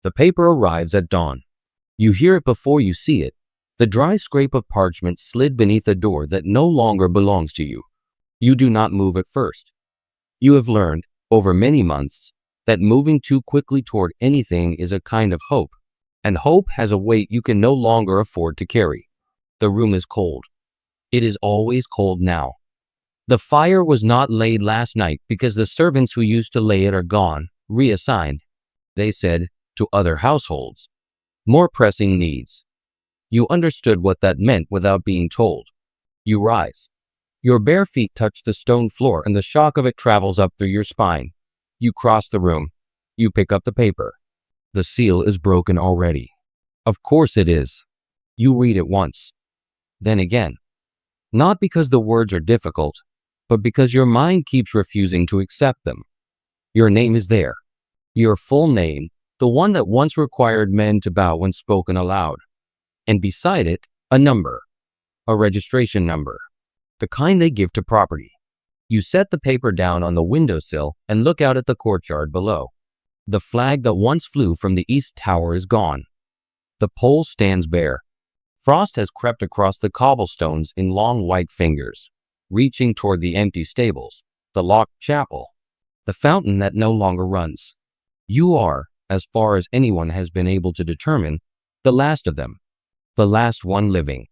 The paper arrives at dawn. You hear it before you see it. The dry scrape of parchment slid beneath a door that no longer belongs to you. You do not move at first. You have learned, over many months, that moving too quickly toward anything is a kind of hope, and hope has a weight you can no longer afford to carry. The room is cold. It is always cold now. The fire was not laid last night because the servants who used to lay it are gone, reassigned, they said, to other households. More pressing needs. You understood what that meant without being told. You rise. Your bare feet touch the stone floor and the shock of it travels up through your spine. You cross the room. You pick up the paper. The seal is broken already. Of course it is. You read it once. Then again. Not because the words are difficult, but because your mind keeps refusing to accept them. Your name is there. Your full name, the one that once required men to bow when spoken aloud. And beside it, a number. A registration number. The kind they give to property. You set the paper down on the windowsill and look out at the courtyard below. The flag that once flew from the east tower is gone. The pole stands bare. Frost has crept across the cobblestones in long white fingers, reaching toward the empty stables, the locked chapel, the fountain that no longer runs. You are, as far as anyone has been able to determine, the last of them, the last one living.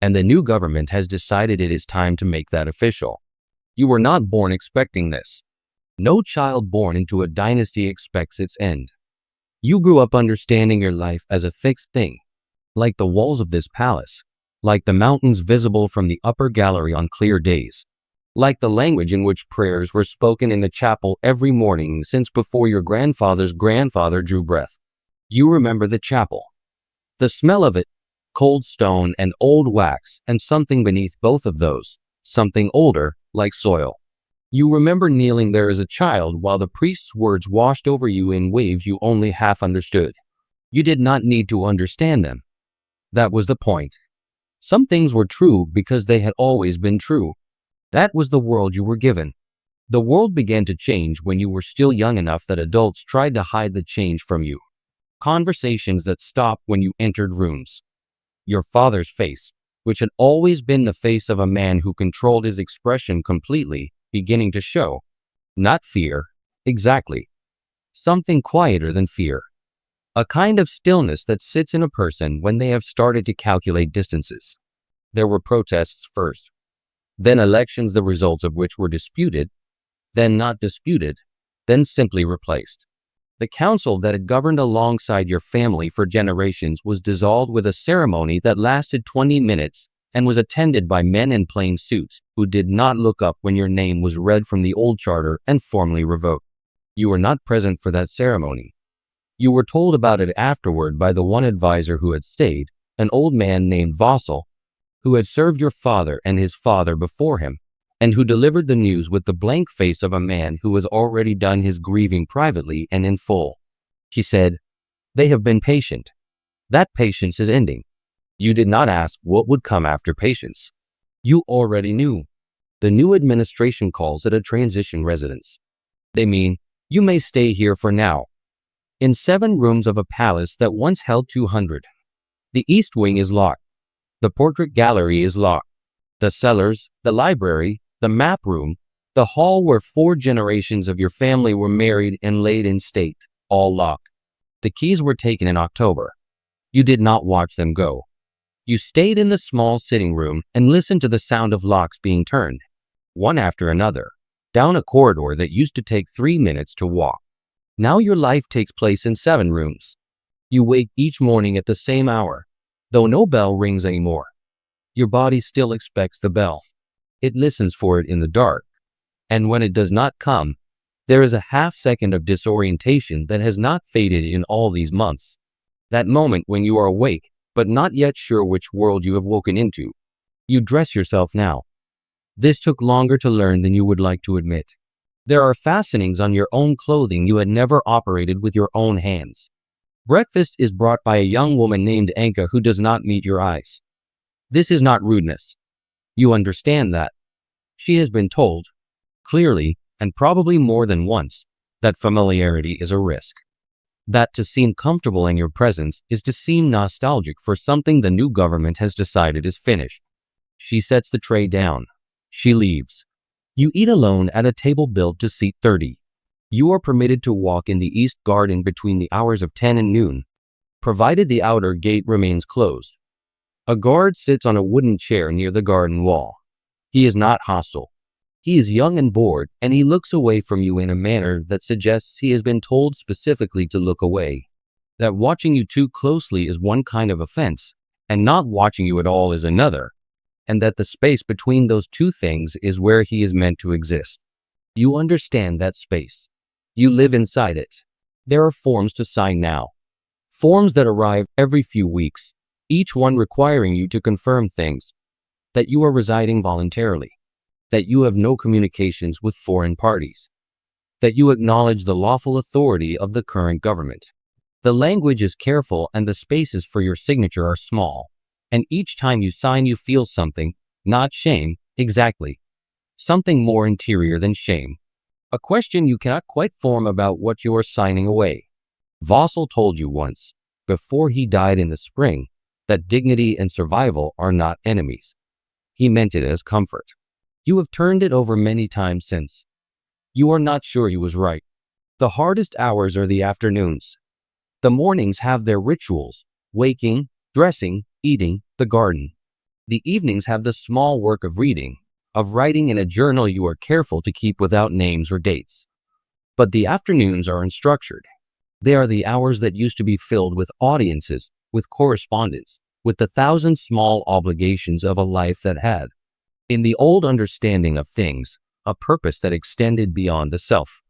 And the new government has decided it is time to make that official. You were not born expecting this. No child born into a dynasty expects its end. You grew up understanding your life as a fixed thing, like the walls of this palace, like the mountains visible from the upper gallery on clear days, like the language in which prayers were spoken in the chapel every morning since before your grandfather's grandfather drew breath. You remember the chapel, the smell of it, cold stone and old wax, and something beneath both of those, something older, like soil. You remember kneeling there as a child while the priest's words washed over you in waves you only half understood. You did not need to understand them. That was the point. Some things were true because they had always been true. That was the world you were given. The world began to change when you were still young enough that adults tried to hide the change from you. Conversations that stopped when you entered rooms. Your father's face, which had always been the face of a man who controlled his expression completely, beginning to show. Not fear, exactly. Something quieter than fear. A kind of stillness that sits in a person when they have started to calculate distances. There were protests first, then elections the results of which were disputed, then not disputed, then simply replaced. The council that had governed alongside your family for generations was dissolved with a ceremony that lasted 20 minutes and was attended by men in plain suits who did not look up when your name was read from the old charter and formally revoked. You were not present for that ceremony. You were told about it afterward by the one advisor who had stayed, an old man named Vassal, who had served your father and his father before him, and who delivered the news with the blank face of a man who has already done his grieving privately and in full. He said, "They have been patient. That patience is ending." You did not ask what would come after patience. You already knew. The new administration calls it a transition residence. They mean, you may stay here for now. In 7 rooms of a palace that once held 200. The east wing is locked. The portrait gallery is locked. The cellars, the library, the map room, the hall where 4 generations of your family were married and laid in state, all locked. The keys were taken in October. You did not watch them go. You stayed in the small sitting room and listened to the sound of locks being turned, one after another, down a corridor that used to take 3 minutes to walk. Now your life takes place in 7 rooms. You wake each morning at the same hour, though no bell rings anymore. Your body still expects the bell. It listens for it in the dark, and when it does not come, there is a half-second of disorientation that has not faded in all these months. That moment when you are awake, but not yet sure which world you have woken into. You dress yourself now. This took longer to learn than you would like to admit. There are fastenings on your own clothing you had never operated with your own hands. Breakfast is brought by a young woman named Anka who does not meet your eyes. This is not rudeness. You understand that. She has been told, clearly, and probably more than once, that familiarity is a risk. That to seem comfortable in your presence is to seem nostalgic for something the new government has decided is finished. She sets the tray down. She leaves. You eat alone at a table built to seat 30. You are permitted to walk in the east garden between the hours of 10 and noon, provided the outer gate remains closed. A guard sits on a wooden chair near the garden wall. He is not hostile. He is young and bored, and he looks away from you in a manner that suggests he has been told specifically to look away. That watching you too closely is one kind of offense, and not watching you at all is another, and that the space between those two things is where he is meant to exist. You understand that space. You live inside it. There are forms to sign now. Forms that arrive every few weeks, each one requiring you to confirm things. That you are residing voluntarily. That you have no communications with foreign parties. That you acknowledge the lawful authority of the current government. The language is careful and the spaces for your signature are small. And each time you sign you feel something, not shame, exactly. Something more interior than shame. A question you cannot quite form about what you are signing away. Vossel told you once, before he died in the spring, that dignity and survival are not enemies. He meant it as comfort. You have turned it over many times since. You are not sure he was right. The hardest hours are the afternoons. The mornings have their rituals, waking, dressing, eating, the garden. The evenings have the small work of reading, of writing in a journal you are careful to keep without names or dates. But the afternoons are unstructured. They are the hours that used to be filled with audiences, with correspondence, with the thousand small obligations of a life that had, in the old understanding of things, a purpose that extended beyond the self.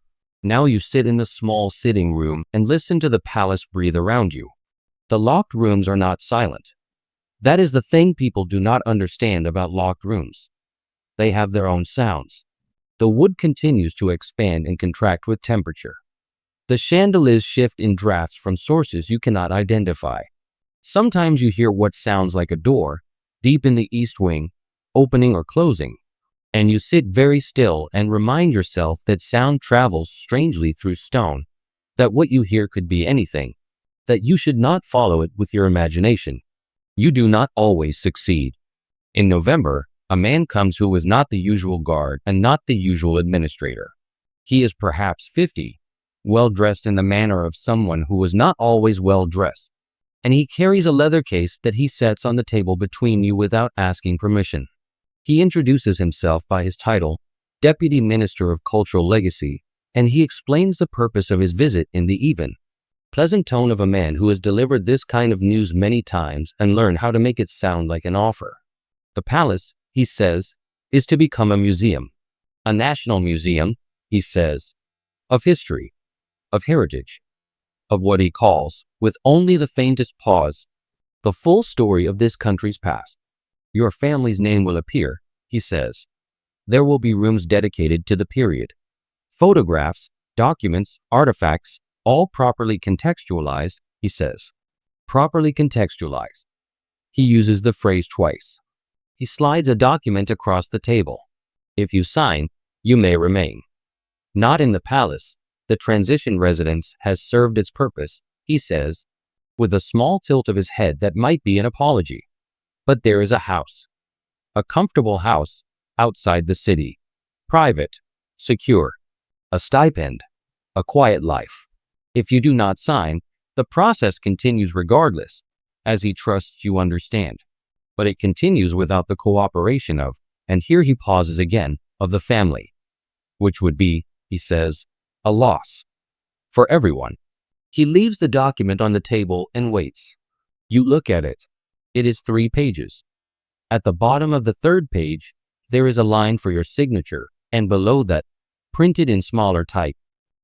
Now you sit in the small sitting room and listen to the palace breathe around you. The locked rooms are not silent. That is the thing people do not understand about locked rooms. They have their own sounds. The wood continues to expand and contract with temperature. The chandeliers shift in drafts from sources you cannot identify. Sometimes you hear what sounds like a door, deep in the east wing, opening or closing, and you sit very still and remind yourself that sound travels strangely through stone, that what you hear could be anything, that you should not follow it with your imagination. You do not always succeed. In November, a man comes who is not the usual guard and not the usual administrator. He is perhaps 50, well dressed in the manner of someone who was not always well dressed, and he carries a leather case that he sets on the table between you without asking permission. He introduces himself by his title, Deputy Minister of Cultural Legacy, and he explains the purpose of his visit in the even, pleasant tone of a man who has delivered this kind of news many times and learned how to make it sound like an offer. The palace, he says, is to become a museum. A national museum, he says, of history, of heritage, of what he calls, with only the faintest pause, the full story of this country's past. Your family's name will appear, he says. There will be rooms dedicated to the period. Photographs, documents, artifacts, all properly contextualized, he says. Properly contextualized. He uses the phrase twice. He slides a document across the table. If you sign, you may remain. Not in the palace. The transition residence has served its purpose, he says, with a small tilt of his head that might be an apology. But there is a house. A comfortable house, outside the city. Private, secure. A stipend. A quiet life. If you do not sign, the process continues regardless, as he trusts you understand. But it continues without the cooperation of, and here he pauses again, of the family. Which would be, he says, a loss. For everyone. He leaves the document on the table and waits. You look at it. It is 3 pages. At the bottom of the 3rd page, there is a line for your signature, and below that, printed in smaller type,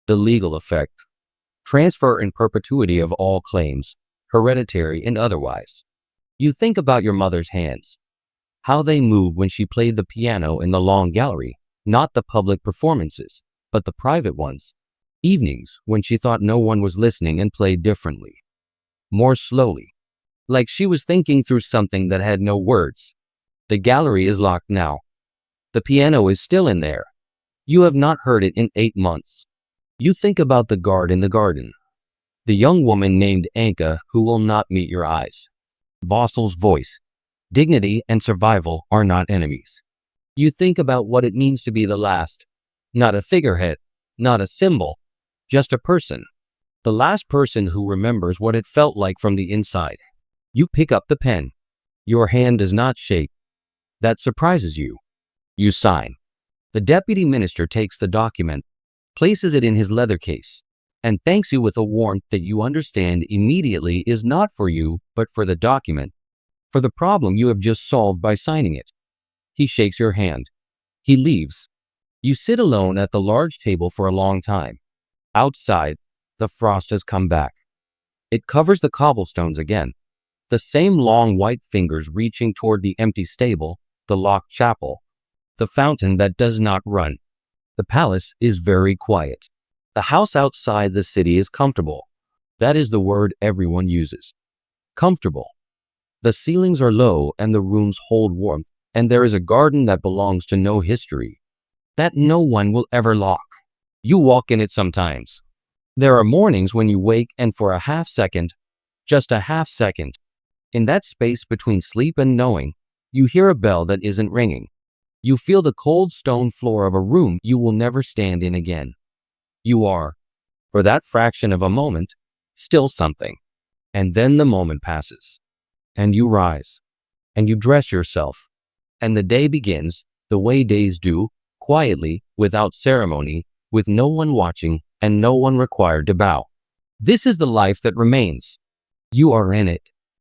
the legal effect. Transfer in perpetuity of all claims, hereditary and otherwise. You think about your mother's hands. How they moved when she played the piano in the long gallery, not the public performances, but the private ones. Evenings when she thought no one was listening and played differently. More slowly. Like she was thinking through something that had no words. The gallery is locked now. The piano is still in there. You have not heard it in 8 months. You think about the guard in the garden. The young woman named Anka who will not meet your eyes. Vassal's voice. Dignity and survival are not enemies. You think about what it means to be the last. Not a figurehead, not a symbol, just a person. The last person who remembers what it felt like from the inside. You pick up the pen. Your hand does not shake. That surprises you. You sign. The deputy minister takes the document, places it in his leather case, and thanks you with a warmth that you understand immediately is not for you, but for the document, for the problem you have just solved by signing it. He shakes your hand. He leaves. You sit alone at the large table for a long time. Outside, the frost has come back. It covers the cobblestones again. The same long white fingers reaching toward the empty stable, the locked chapel, the fountain that does not run. The palace is very quiet. The house outside the city is comfortable. That is the word everyone uses. Comfortable. The ceilings are low and the rooms hold warmth, and there is a garden that belongs to no history, that no one will ever lock. You walk in it sometimes. There are mornings when you wake and for a half second, just a half second, in that space between sleep and knowing, you hear a bell that isn't ringing. You feel the cold stone floor of a room you will never stand in again. You are, for that fraction of a moment, still something. And then the moment passes. And you rise. And you dress yourself. And the day begins, the way days do, quietly, without ceremony, with no one watching and no one required to bow. This is the life that remains. You are in it.